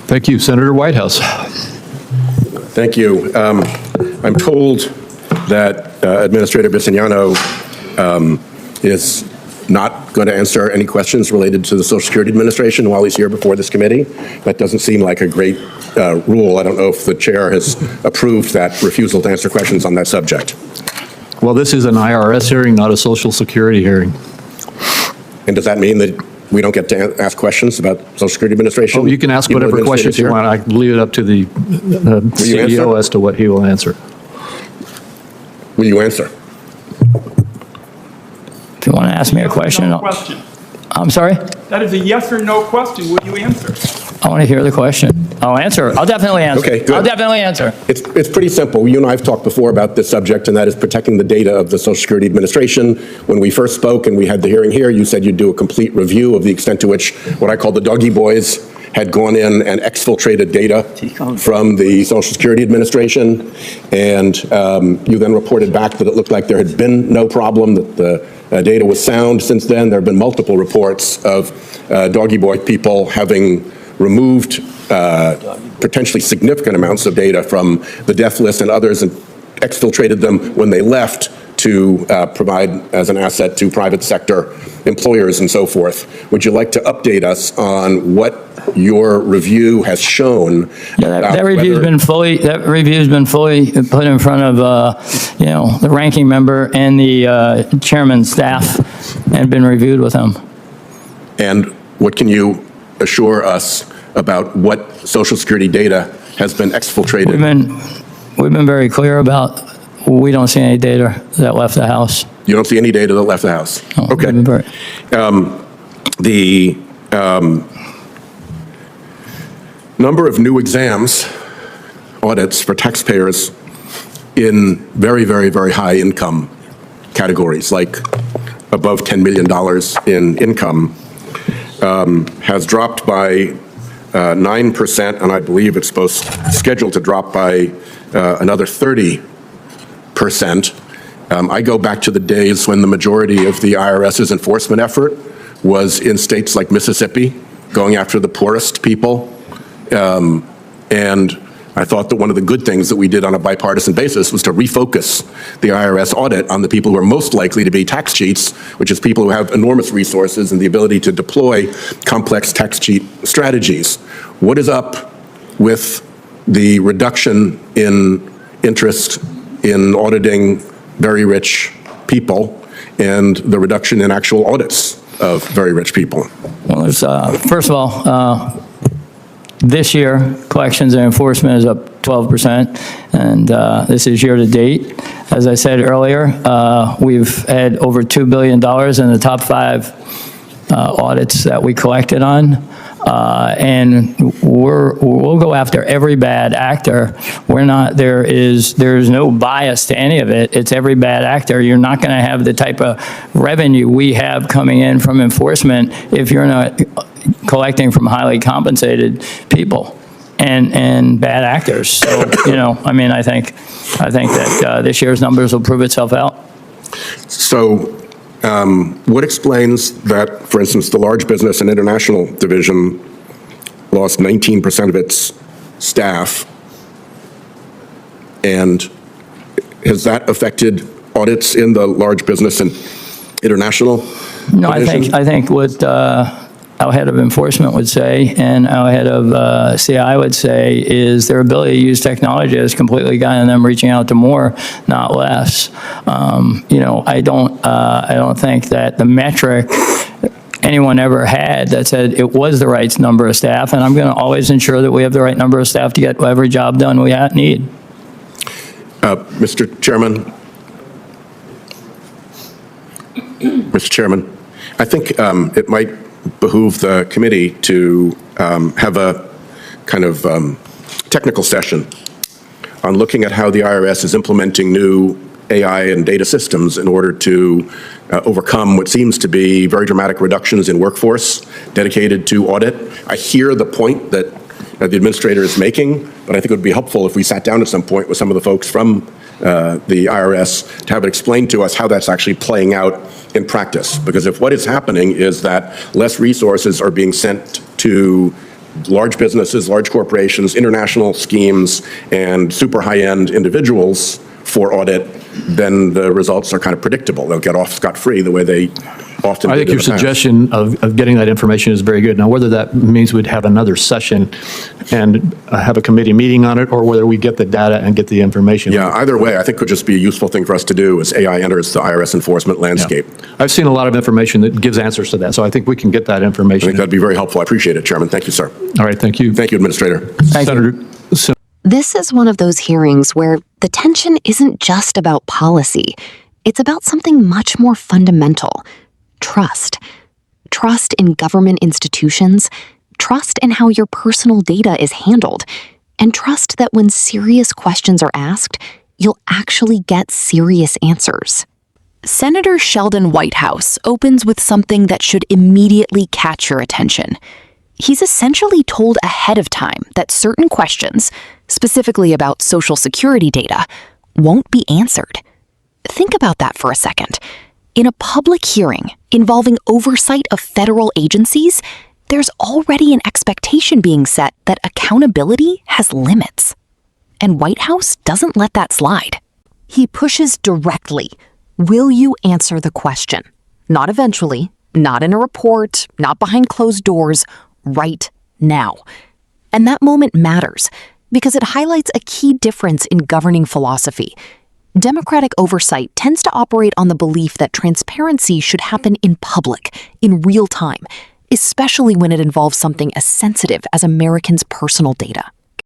Thank you. Senator Whitehouse. Thank you. I'm told that Administrator Bisignano is not going to answer any questions related to the Social Security Administration while he's here before this committee. That doesn't seem like a great rule. I don't know if the chair has approved that refusal to answer questions on that subject. Well, this is an IRS hearing, not a Social Security hearing. And does that mean that we don't get to ask questions about Social Security Administration? Oh, you can ask whatever questions you want. I leave it up to the CEO as to what he will answer. Will you answer? If you want to ask me a question. No question. I'm sorry? That is a yes or no question. Will you answer? I want to hear the question. I'll answer. I'll definitely answer. Okay, good. I'll definitely answer. It's pretty simple. You and I have talked before about this subject, and that is protecting the data of the Social Security Administration. When we first spoke and we had the hearing here, you said you'd do a complete review of the extent to which what I call the doggy boys had gone in and exfiltrated data from the Social Security Administration. And you then reported back that it looked like there had been no problem, that the data was sound. Since then, there have been multiple reports of doggy boy people having removed potentially significant amounts of data from the death list and others and exfiltrated them when they left to provide as an asset to private sector employers and so forth. Would you like to update us on what your review has shown? Yeah, that review's been fully put in front of the ranking member and the chairman's staff and been reviewed with them. And what can you assure us about what Social Security data has been exfiltrated? We've been very clear about we don't see any data that left the House. You don't see any data that left the House? No, okay. The number of new exams, audits for taxpayers in very, very, very high income categories, like above $10 million in income, has dropped by 9%, and I believe it's scheduled to drop by another 30%. I go back to the days when the majority of the IRS's enforcement effort was in states like Mississippi, going after the poorest people. And I thought that one of the good things that we did on a bipartisan basis was to refocus the IRS audit on the people who are most likely to be tax cheats, which is people who have enormous resources and the ability to deploy complex tax cheat strategies. What is up with the reduction in interest in auditing very rich people and the reduction in actual audits of very rich people? Well, there's, first of all, this year, collections and enforcement is up 12%, and this is year to date. As I said earlier, we've had over $2 billion in the top 5 audits that we collected on. And we'll go after every bad actor. There's no bias to any of it. It's every bad actor. You're not going to have the type of revenue we have coming in from enforcement if you're not collecting from highly compensated people and bad actors. So, I mean, I think that this year's numbers will prove itself out. So what explains that, for instance, the large business and international division lost 19% of its staff? And has that affected audits in the large business and international No, division? I think what our head of enforcement would say and our head of CI would say is their ability to use technology has completely gotten them reaching out to more, not less. I don't think that the metric anyone ever had that said it was the right number of staff, and I'm going to always ensure that we have the right number of staff to get every job done we need. Mr. Chairman, I think it might behoove the committee to have a kind of technical session on looking at how the IRS is implementing new AI and data systems in order to overcome what seems to be very dramatic reductions in workforce dedicated to audit. I hear the point that the administrator is making, but I think it would be helpful if we sat down at some point with some of the folks from the IRS to have it explained to us how that's actually playing out in practice. Because if what is happening is that less resources are being sent to large businesses, large corporations, international schemes, and super high-end individuals for audit, then the results are kind of predictable. They'll get off scot-free the way they often do. I think in your the past. suggestion of getting that information is very good. Now, whether that means we'd have another session and have a committee meeting on it, or whether we get the data and get the information. Yeah, either way, I think could just be a useful thing for us to do as AI enters the IRS enforcement landscape. I've seen a lot of information that gives answers to that, so I think we can get that I information. think that'd be very helpful. I appreciate it, Chairman. Thank you, sir. All right, thank you. Thank you, Administrator. Thank you. Senator, This is one of those hearings where the tension isn't just about policy. It's about something much more fundamental: trust. Trust in government institutions, trust in how your personal data is handled, and trust that when serious questions are asked, you'll actually get serious answers. Senator Sheldon Whitehouse opens with something that should immediately catch your attention. He's essentially told ahead of time that certain questions, specifically about Social Security data, won't be answered. Think about that for a second. In a public hearing involving oversight of federal agencies, there's already an expectation being set that accountability has limits. And Whitehouse doesn't let that slide. He pushes directly. Will you answer the question? Not eventually, not in a report, not behind closed doors, right now. And that moment matters because it highlights a key difference in governing philosophy. Democratic oversight tends to operate on the belief that transparency should happen in public, in real time, especially when it involves something as sensitive as Americans' personal data.